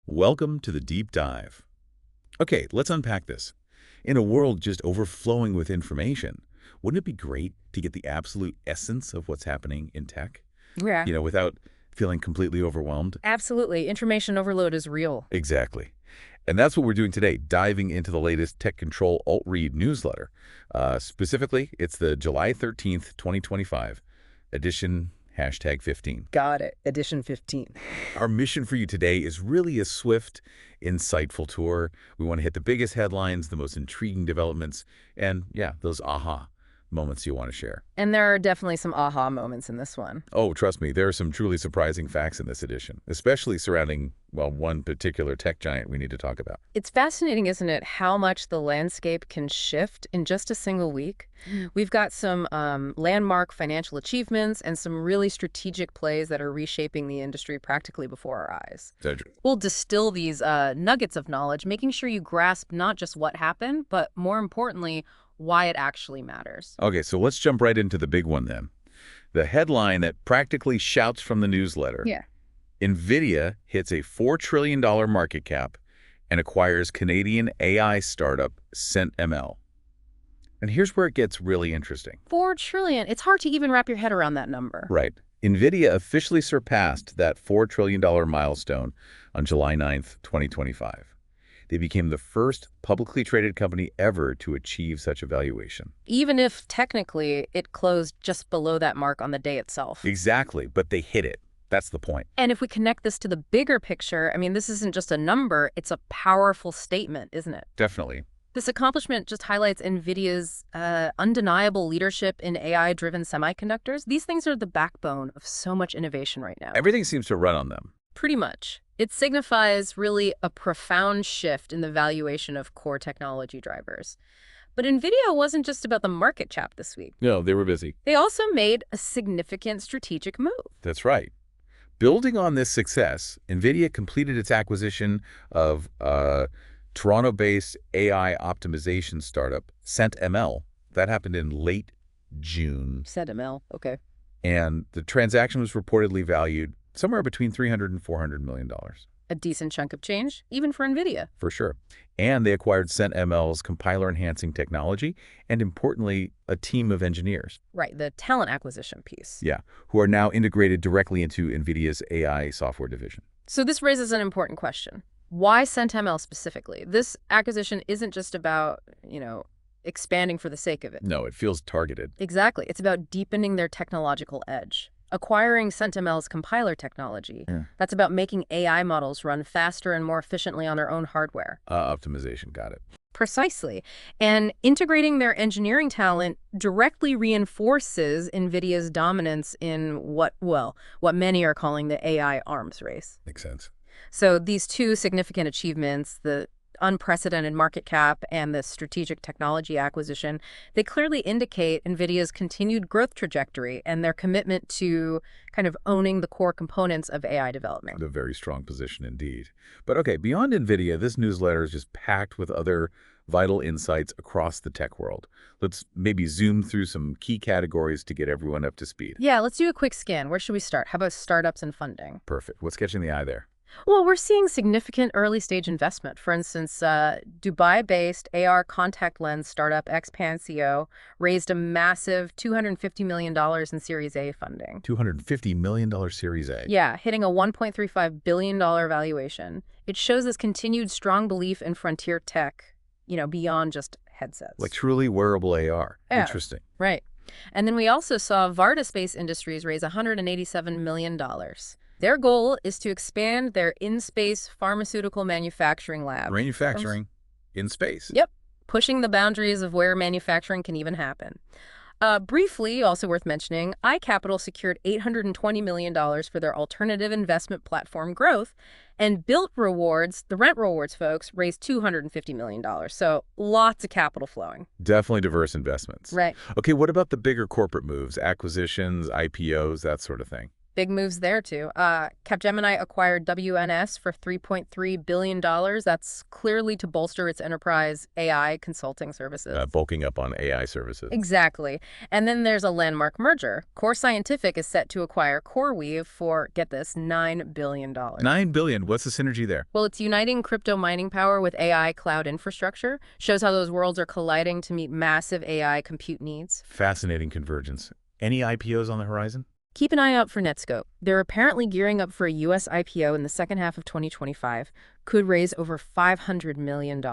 Welcome to the deep dive. Okay, let's unpack this. In a world just overflowing with information, wouldn't it be great to get the absolute essence of what's happening in tech? Yeah, Without feeling completely overwhelmed? absolutely. Information overload is real. Exactly. And that's what we're doing today, diving into the latest Tech Ctrl+Alt+Read newsletter. Specifically, it's the July 13th, 2025 edition #15. Got it. Edition 15. Our mission for you today is really a swift, insightful tour. We want to hit the biggest headlines, the most intriguing developments, and yeah, those aha moments you want to share. And there are definitely some aha moments in this one. Oh, trust me, there are some truly surprising facts in this edition, especially surrounding, well, one particular tech giant we need to talk about. It's fascinating, isn't it, how much the landscape can shift in just a single week? We've got some landmark financial achievements and some really strategic plays that are reshaping the industry practically before our eyes. We'll distill these nuggets of knowledge, making sure you grasp not just what happened, but more importantly, why it actually matters. Okay, so let's jump right into the big one then. The headline that practically shouts from the newsletter. Yeah. NVIDIA hits a $4 trillion market cap and acquires Canadian AI startup ScentML. And here's where it gets really interesting. $4 trillion. It's hard to even wrap your head around that number. Right. NVIDIA officially surpassed that $4 trillion milestone on July 9th, 2025. They became the first publicly traded company ever to achieve such a valuation. Even if technically it closed just below that mark on the day itself. Exactly, but they hit it. That's the point. And if we connect this to the bigger picture, I mean, this isn't just a number, it's a powerful statement, isn't it? Definitely. This accomplishment just highlights NVIDIA's undeniable leadership in AI-driven semiconductors. These things are the backbone of so much innovation right now. Everything seems to run on them. Pretty much. It signifies really a profound shift in the valuation of core technology drivers. But NVIDIA wasn't just about the market cap this week. No, they were busy. They also made a significant strategic move. That's right. Building on this success, NVIDIA completed its acquisition of Toronto-based AI optimization startup ScentML. That happened in late June. ScentML, okay. And the transaction was reportedly valued somewhere between $300 and $400 million. A decent chunk of change, even for NVIDIA. For sure. And they acquired ScentML's compiler-enhancing technology and, importantly, a team of engineers. Right, the talent acquisition piece. Yeah, who are now integrated directly into NVIDIA's AI software division. So this raises an important question. Why ScentML specifically? This acquisition isn't just about, expanding for the sake of it. No, it feels targeted. Exactly. It's about deepening their technological edge. Acquiring ScentML's compiler technology, that's about making AI models run faster and more efficiently on their own hardware. Optimization, got it. Precisely. And integrating their engineering talent directly reinforces NVIDIA's dominance in what many are calling the AI arms race. Makes sense. So these two significant achievements, the unprecedented market cap and the strategic technology acquisition, they clearly indicate NVIDIA's continued growth trajectory and their commitment to kind of owning the core components of AI development. A very strong position indeed. But okay, beyond NVIDIA, this newsletter is just packed with other vital insights across the tech world. Let's maybe zoom through some key categories to get everyone up to speed. Yeah, let's do a quick scan. Where should we start? How about startups and funding? Perfect. What's catching the eye there? Well, we're seeing significant early-stage investment. For instance, Dubai-based AR contact lens startup Expansio raised a massive $250 million in Series A funding. $250 million Series A. Yeah, hitting a $1.35 billion valuation. It shows this continued strong belief in frontier tech, beyond just headsets. Like truly wearable AR. Yeah, interesting. Right. And then we also saw Varda Space Industries raise $187 million. Their goal is to expand their in-space pharmaceutical manufacturing lab. Manufacturing in space. Yep, pushing the boundaries of where manufacturing can even happen. Briefly, also worth mentioning, iCapital secured $820 million for their alternative investment platform growth, and Built Rewards, the rent rewards folks, raised $250 million. So lots of capital flowing. Definitely diverse investments. Right. Okay, what about the bigger corporate moves, acquisitions, IPOs, that sort of thing? Big moves there, too. Capgemini acquired WNS for $3.3 billion. That's clearly to bolster its enterprise AI consulting services. Bulking up on AI services. Exactly. And then there's a landmark merger. Core Scientific is set to acquire CoreWeave for, get this, $9 billion. $9 billion. What's the synergy there? Well, it's uniting crypto mining power with AI cloud infrastructure. Shows how those worlds are colliding to meet massive AI compute needs. Fascinating convergence. Any IPOs on the horizon? Keep an eye out for Netscope. They're apparently gearing up for a U.S. IPO in the second half of 2025. Could raise over $500 million.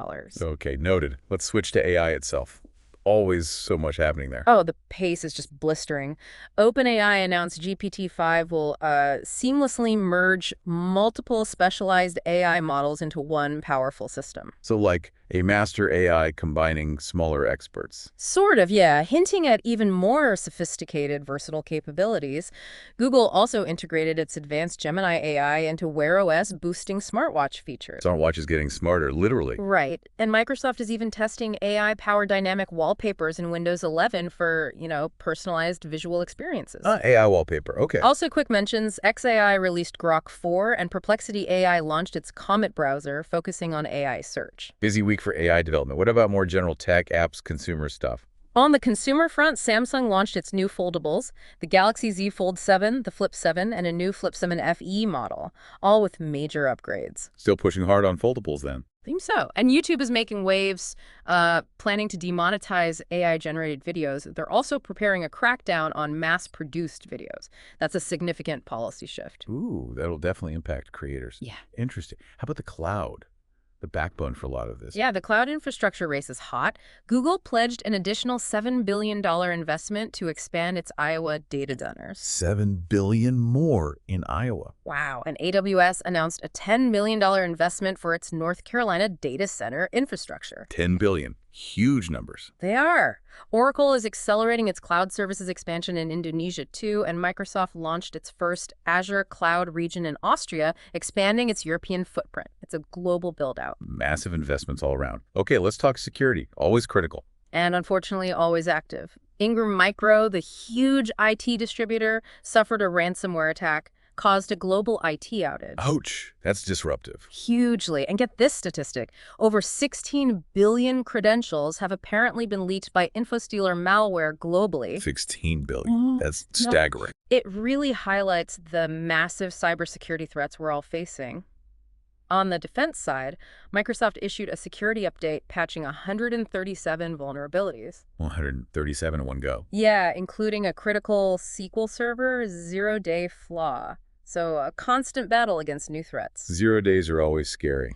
Okay, noted. Let's switch to AI itself. Always so much happening there. Oh, the pace is just blistering. OpenAI announced GPT-5 will seamlessly merge multiple specialized AI models into one powerful system. So like a master AI combining smaller experts. Sort of, yeah, hinting at even more sophisticated, versatile capabilities. Google also integrated its advanced Gemini AI into Wear OS, boosting smartwatch features. Smartwatch is getting smarter, literally. Right. And Microsoft is even testing AI-powered dynamic wallpapers in Windows 11 for, personalized visual experiences. AI wallpaper, okay. Also, quick mentions, xAI released Grok 4, and Perplexity AI launched its Comet browser, focusing on AI search. Busy week for AI development. What about more general tech, apps, consumer stuff? On the consumer front, Samsung launched its new foldables, the Galaxy Z Fold 7, the Flip 7, and a new Flip 7 FE model, all with major upgrades. Still pushing hard on foldables then. Seems so. And YouTube is making waves, planning to demonetize AI-generated videos. They're also preparing a crackdown on mass-produced videos. That's a significant policy shift. Ooh, that'll definitely impact creators. Yeah. Interesting. How about the cloud? The backbone for a lot of this. Yeah, the cloud infrastructure race is hot. Google pledged an additional $7 billion investment to expand its Iowa data centers. $7 billion more in Iowa. Wow. And AWS announced a $10 million investment for its North Carolina data center infrastructure. $10 billion. Huge numbers. They are. Oracle is accelerating its cloud services expansion in Indonesia too, and Microsoft launched its first Azure cloud region in Austria, expanding its European footprint. It's a global build-out. Massive investments all around. Okay, let's talk security. Always critical. And unfortunately, always active. Ingram Micro, the huge IT distributor, suffered a ransomware attack, caused a global IT outage. Ouch, that's disruptive. Hugely. And get this statistic. Over 16 billion credentials have apparently been leaked by InfoStealer malware globally. 16 billion. That's staggering. It really highlights the massive cybersecurity threats we're all facing. On the defense side, Microsoft issued a security update patching 137 vulnerabilities. 137 in one go. Yeah, including a critical SQL Server zero-day flaw. So a constant battle against new threats. 0 days are always scary.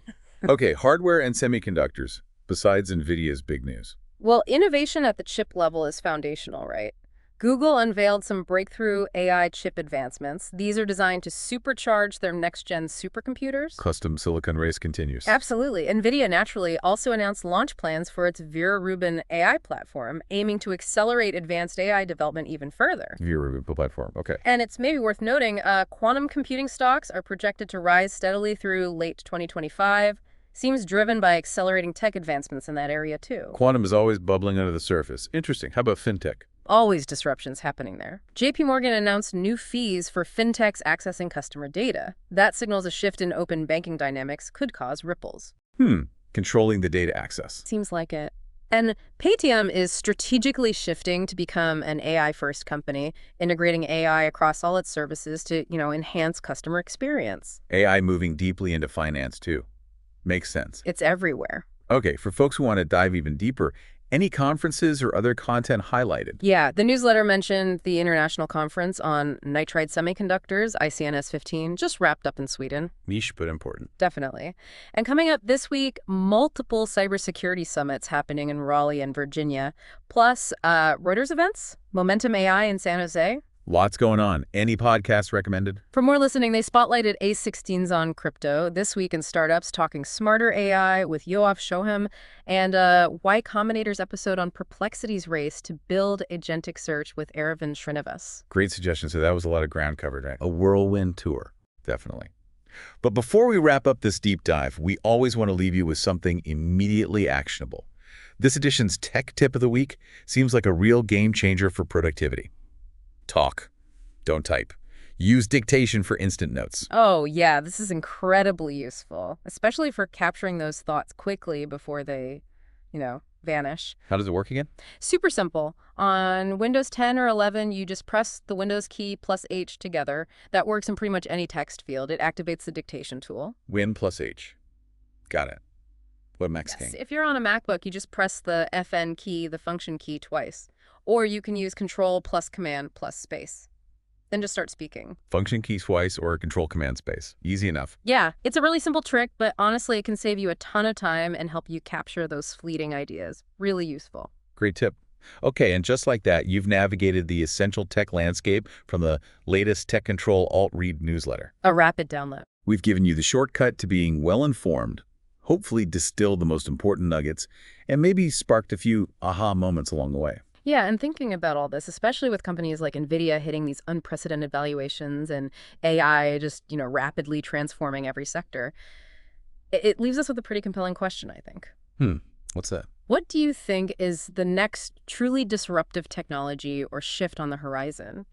Okay, hardware and semiconductors, besides NVIDIA's big news. Well, innovation at the chip level is foundational, right? Google unveiled some breakthrough AI chip advancements. These are designed to supercharge their next-gen supercomputers. Custom silicon race continues. Absolutely. NVIDIA naturally also announced launch plans for its Vera Rubin AI platform, aiming to accelerate advanced AI development even further. Vera Rubin platform, okay. And it's maybe worth noting, quantum computing stocks are projected to rise steadily through late 2025. Seems driven by accelerating tech advancements in that area, too. Quantum is always bubbling under the surface. Interesting. How about fintech? Always disruptions happening there. JP Morgan announced new fees for fintechs accessing customer data. That signals a shift in open banking dynamics, could cause ripples. Controlling the data access. Seems like it. And Paytm is strategically shifting to become an AI-first company, integrating AI across all its services to, enhance customer experience. AI moving deeply into finance, too. Makes sense. It's everywhere. Okay, for folks who want to dive even deeper, any conferences or other content highlighted? Yeah, the newsletter mentioned the International Conference on Nitride Semiconductors, ICNS 15, just wrapped up in Sweden. Niche, but important. Definitely. And coming up this week, multiple cybersecurity summits happening in Raleigh and Virginia, plus Reuters events, Momentum AI in San Jose. Lots going on. Any podcasts recommended? For more listening, they spotlighted A16's on crypto this week in startups, talking smarter AI with Yoav Shoham, and Y Combinator's episode on Perplexity's race to build agentic search with Aravind Srinivas. Great suggestion. So that was a lot of ground covered, right? A whirlwind tour, definitely. But before we wrap up this deep dive, we always want to leave you with something immediately actionable. This edition's tech tip of the week seems like a real game changer for productivity. Talk. Don't type. Use dictation for instant notes. Oh, yeah, this is incredibly useful, especially for capturing those thoughts quickly before they, vanish. How does it work again? Super simple. On Windows 10 or 11, you just press the Windows key plus H together. That works in pretty much any text field. It activates the dictation tool. Win plus H. Got it. What Max Yes, King? if you're on a MacBook, you just press the FN key, the function key, twice. Or you can use Control plus Command plus space. Then just start speaking. Function key twice or Control Command space. Easy enough. Yeah, it's a really simple trick, but honestly, it can save you a ton of time and help you capture those fleeting ideas. Really useful. Great tip. Okay, and just like that, you've navigated the essential tech landscape from the latest Tech Ctrl+Alt+Read newsletter. A rapid download. We've given you the shortcut to being well-informed, hopefully distilled the most important nuggets, and maybe sparked a few aha moments along the way. Yeah, and thinking about all this, especially with companies like NVIDIA hitting these unprecedented valuations and AI just, rapidly transforming every sector, it leaves us with a pretty compelling question, I think. What's that? What do you think is the next truly disruptive technology or shift on the horizon?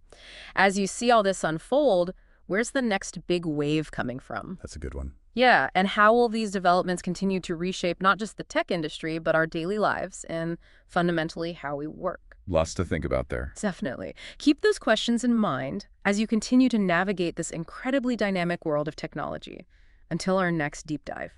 As you see all this unfold, where's the next big wave coming from? That's a good one. Yeah, and how will these developments continue to reshape not just the tech industry, but our daily lives and fundamentally how we work? Lots to think about there. Definitely. Keep those questions in mind as you continue to navigate this incredibly dynamic world of technology. Until our next deep dive.